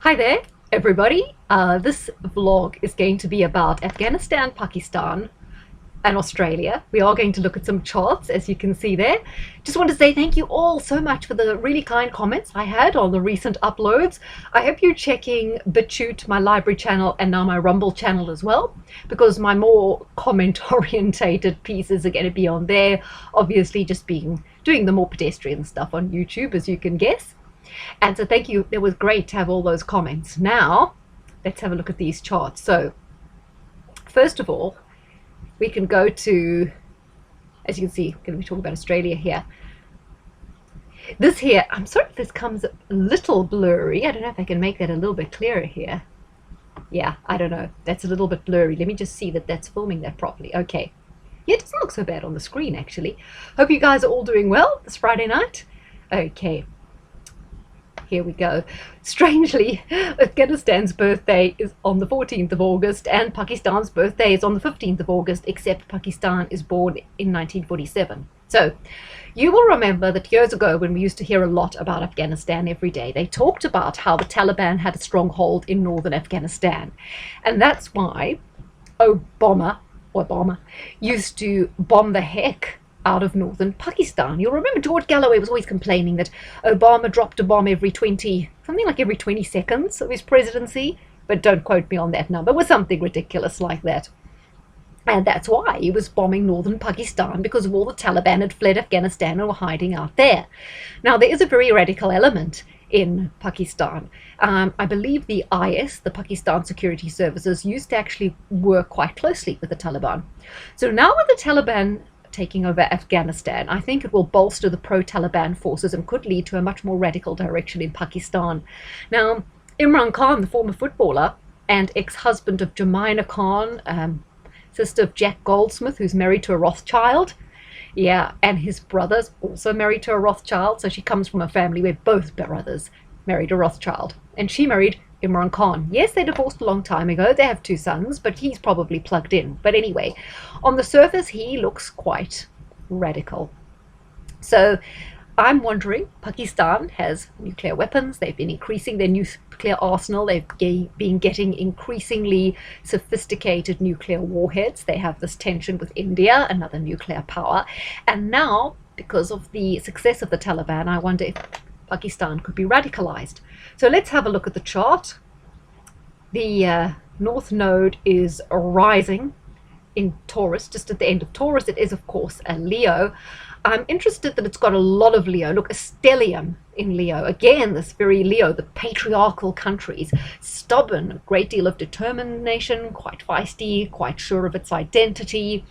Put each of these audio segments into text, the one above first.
Hi there, everybody. This vlog is going to be about Afghanistan, Pakistan, and Australia. We are going to look at some charts, as you can see there. Just want to say thank you all so much for the really kind comments I had on the recent uploads. I hope you're checking BitChute, my library channel, and now my Rumble channel as well, because my more comment-orientated pieces are going to be on there. Obviously, just doing the more pedestrian stuff on YouTube, as you can guess. And so thank you. It was great to have all those comments. Now, let's have a look at these charts. So, first of all, we can go to, as you can see, we're going to be talking about Australia here. This here, I'm sorry if this comes a little blurry. I don't know if I can make that a little bit clearer here. Yeah, I don't know. That's a little bit blurry. Let me just see that that's filming that properly. Okay. Yeah, it doesn't look so bad on the screen, actually. Hope you guys are all doing well this Friday night. Okay. Here we go. Strangely, Afghanistan's birthday is on the 14th of August and Pakistan's birthday is on the 15th of August, except Pakistan is born in 1947. So, you will remember that years ago when we used to hear a lot about Afghanistan every day, they talked about how the Taliban had a stronghold in northern Afghanistan. And that's why Obama used to bomb the heck out of northern Pakistan. You'll remember George Galloway was always complaining that Obama dropped a bomb every 20 seconds of his presidency, but don't quote me on that number. It was something ridiculous like that. And that's why he was bombing northern Pakistan, because of all the Taliban had fled Afghanistan and were hiding out there. Now, there is a very radical element in Pakistan. I believe the IS, the Pakistan Security Services, used to actually work quite closely with the Taliban. So now with the Taliban taking over Afghanistan, I think it will bolster the pro-Taliban forces and could lead to a much more radical direction in Pakistan. Now, Imran Khan, the former footballer and ex-husband of Imran Khan, sister of Jack Goldsmith, who's married to a Rothschild, yeah, and his brother's also married to a Rothschild, so she comes from a family where both brothers married a Rothschild, and she married Imran Khan. Yes, they divorced a long time ago. They have 2 sons, but he's probably plugged in. But anyway, on the surface, he looks quite radical. So I'm wondering, Pakistan has nuclear weapons. They've been increasing their nuclear arsenal. They've been getting increasingly sophisticated nuclear warheads. They have this tension with India, another nuclear power. And now, because of the success of the Taliban, I wonder if Pakistan could be radicalized. So let's have a look at the chart. The North Node is rising in Taurus, just at the end of Taurus. It is, of course, a Leo. I'm interested that it's got a lot of Leo. Look, a stellium in Leo. Again, this very Leo, the patriarchal countries, stubborn, a great deal of determination, quite feisty, quite sure of its identity,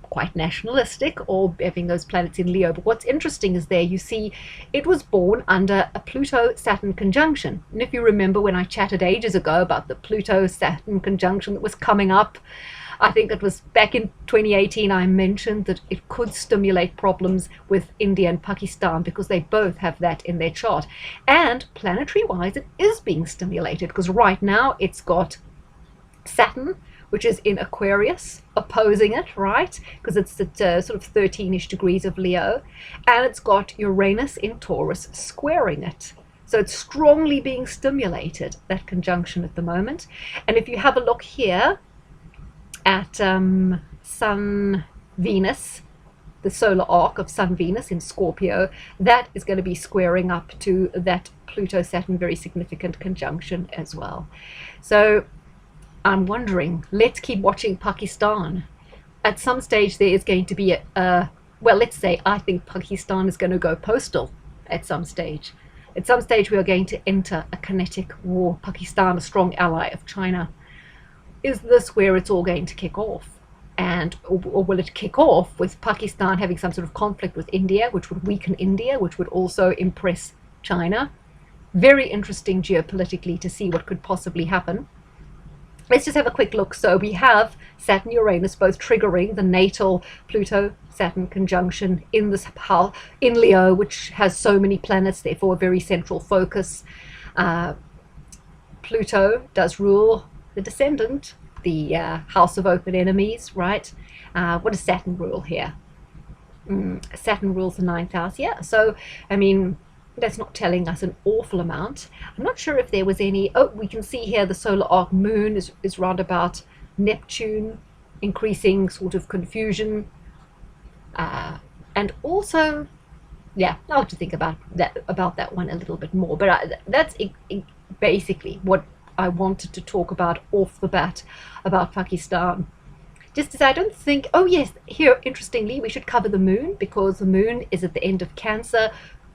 quite nationalistic, all having those planets in Leo. But what's interesting is there you see it was born under a Pluto-Saturn conjunction. And if you remember when I chatted ages ago about the Pluto-Saturn conjunction that was coming up, I think it was back in 2018 I mentioned that it could stimulate problems with India and Pakistan because they both have that in their chart. And planetary-wise, it is being stimulated because right now it's got Saturn, which is in Aquarius, opposing it, right? Because it's at sort of 13-ish degrees of Leo. And it's got Uranus in Taurus squaring it. So it's strongly being stimulated, that conjunction at the moment. And if you have a look here at Sun-Venus, the solar arc of Sun-Venus in Scorpio, that is going to be squaring up to that Pluto-Saturn very significant conjunction as well. So I'm wondering, let's keep watching Pakistan. At some stage there is going to be well, let's say I think Pakistan is going to go postal at some stage. At some stage we are going to enter a kinetic war. Pakistan, a strong ally of China. Is this where it's all going to kick off? And or will it kick off with Pakistan having some sort of conflict with India, which would weaken India, which would also impress China? Very interesting geopolitically to see what could possibly happen. Let's just have a quick look. So we have Saturn, Uranus both triggering the natal Pluto-Saturn conjunction in this house, in Leo, which has so many planets, therefore a very central focus. Pluto does rule the descendant, the house of open enemies, right? What does Saturn rule here? Saturn rules the 9th house. Yeah, so I mean, That's not telling us an awful amount. I'm not sure if there was any. Oh, we can see here the solar arc moon is round about Neptune, increasing sort of confusion. And also, yeah, I'll have to think about that one a little bit more. But that's basically what I wanted to talk about off the bat about Pakistan. Just as I don't think, oh yes, here, interestingly, we should cover the moon, because the moon is at the end of Cancer.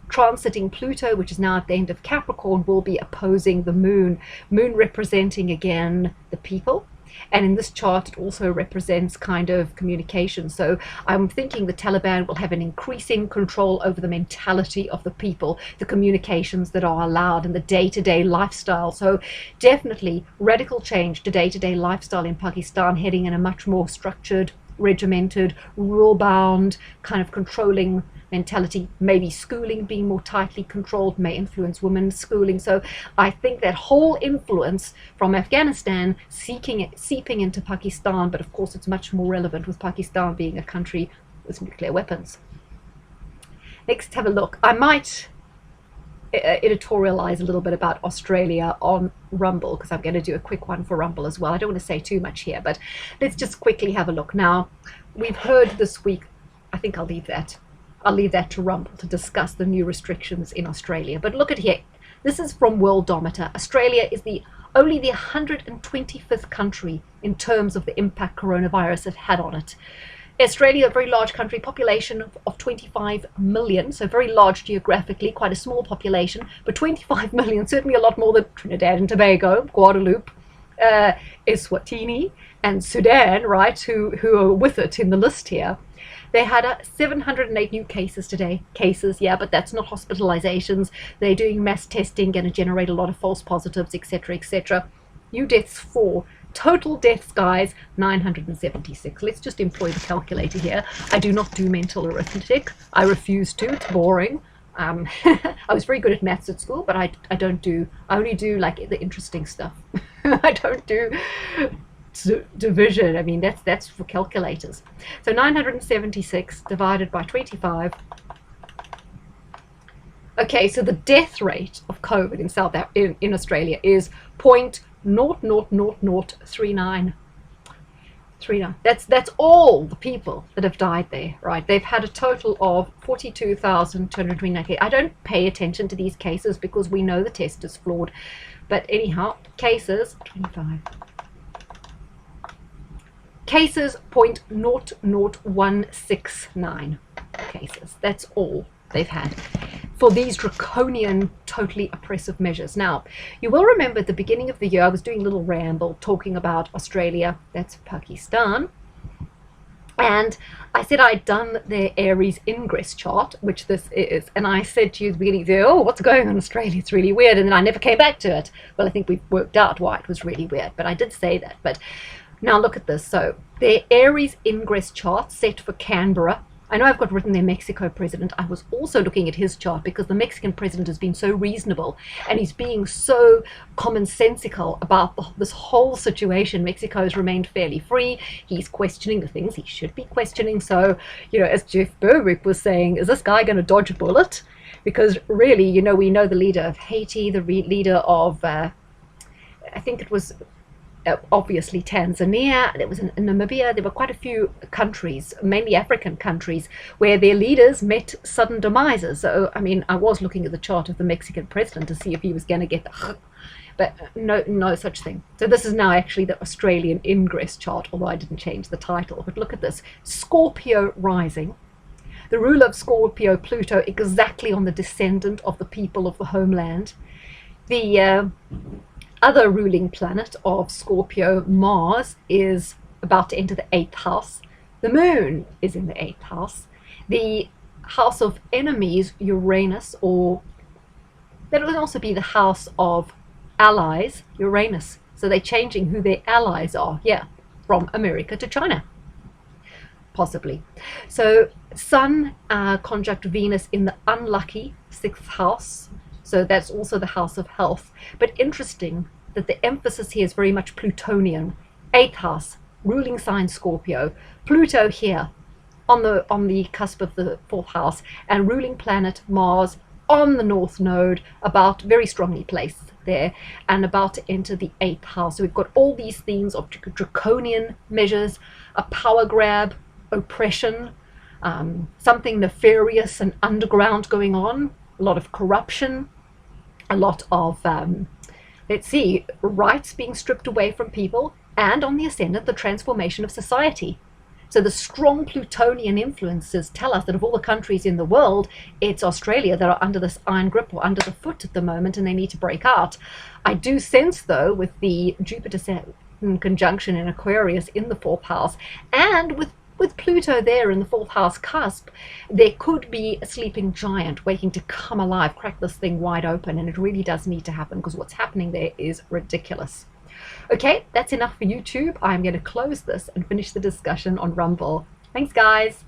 Transiting Pluto, which is now at the end of Capricorn, will be opposing the moon. Moon representing again the people. And in this chart, it also represents kind of communication. So I'm thinking the Taliban will have an increasing control over the mentality of the people, the communications that are allowed, and the day-to-day lifestyle. So definitely radical change to day-to-day lifestyle in Pakistan, heading in a much more structured, regimented, rule-bound, kind of controlling mentality. Maybe schooling being more tightly controlled may influence women's schooling. So I think that whole influence from Afghanistan seeping into Pakistan, but of course it's much more relevant with Pakistan being a country with nuclear weapons. Next, have a look. I might editorialize a little bit about Australia on Rumble, because I'm going to do a quick one for Rumble as well. I don't want to say too much here, but let's just quickly have a look. Now, we've heard this week, I think I'll leave that to Rumble to discuss the new restrictions in Australia. But look at here. This is from Worldometer. Australia is only the 125th country in terms of the impact coronavirus has had on it. Australia, a very large country, population of 25 million, so very large geographically, quite a small population, but 25 million, certainly a lot more than Trinidad and Tobago, Guadeloupe, Eswatini, and Sudan, right, who are with it in the list here. They had 708 new cases today. Cases, yeah, but that's not hospitalizations. They're doing mass testing, going to generate a lot of false positives, etc., etc. New deaths 4. Total deaths, guys, 976. Let's just employ the calculator here. I do not do mental arithmetic. I refuse to. It's boring. I was very good at maths at school, but I only do like the interesting stuff. I don't do division. I mean, that's for calculators. So 976 divided by 25. Okay, so the death rate of COVID in Australia is 0.00039. That's all the people that have died there, right? They've had a total of 42,229 cases. I don't pay attention to these cases because we know the test is flawed. But anyhow, cases 25. Cases 0.00169 cases. That's all they've had for these draconian, totally oppressive measures. Now, you will remember at the beginning of the year, I was doing a little ramble talking about Australia, that's Pakistan, and I said I'd done their Aries ingress chart, which this is, and I said to you at the beginning of the year, oh, what's going on in Australia? It's really weird, and then I never came back to it. Well, I think we've worked out why it was really weird, but I did say that. But now look at this. So their Aries ingress chart set for Canberra. I know I've got written their Mexico president. I was also looking at his chart because the Mexican president has been so reasonable and he's being so commonsensical about this whole situation. Mexico has remained fairly free. He's questioning the things he should be questioning. So, as Jeff Berwick was saying, is this guy going to dodge a bullet? Because really, we know the leader of Haiti, the leader of, I think it was obviously Tanzania, there was in Namibia. There were quite a few countries, mainly African countries, where their leaders met sudden demises. So, I mean, I was looking at the chart of the Mexican president to see if he was going to get the but no such thing. So this is now actually the Australian ingress chart, although I didn't change the title. But look at this. Scorpio rising. The ruler of Scorpio, Pluto, exactly on the descendant of the people of the homeland. The other ruling planet of Scorpio, Mars, is about to enter the 8th house. The moon is in the 8th house. The house of enemies, Uranus, or that would also be the house of allies, Uranus. So they're changing who their allies are. Yeah, from America to China, possibly. So Sun conjunct Venus in the unlucky 6th house. So that's also the house of health. But interesting that the emphasis here is very much Plutonian. 8th house, ruling sign Scorpio. Pluto here on the cusp of the 4th house, and ruling planet Mars on the North Node, about very strongly placed there, and about to enter the 8th house. So we've got all these themes of draconian measures, a power grab, oppression, something nefarious and underground going on, a lot of corruption, a lot of, let's see, rights being stripped away from people, and on the ascendant, the transformation of society. So the strong Plutonian influences tell us that of all the countries in the world, it's Australia that are under this iron grip or under the foot at the moment, and they need to break out. I do sense, though, with the Jupiter conjunction in Aquarius in the 4th house, and with Pluto there in the 4th house cusp, there could be a sleeping giant waiting to come alive, crack this thing wide open, and it really does need to happen, because what's happening there is ridiculous. Okay, that's enough for YouTube. I'm going to close this and finish the discussion on Rumble. Thanks, guys.